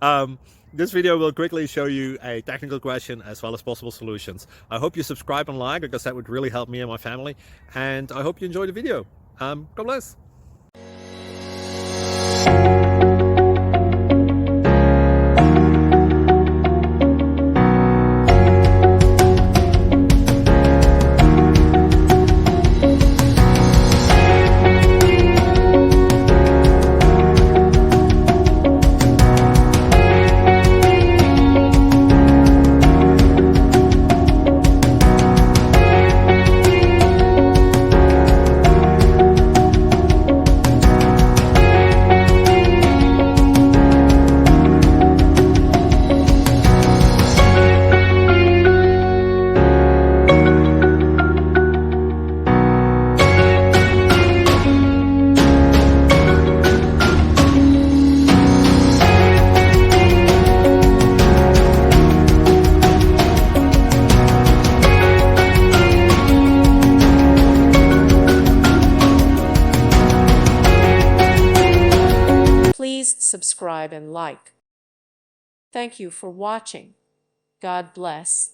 um, this video will quickly show you a technical question as well as possible solutions. I hope you subscribe and like, because that would really help me and my family. And I hope you enjoy the video. God bless. Please subscribe and like. Thank you for watching. God bless.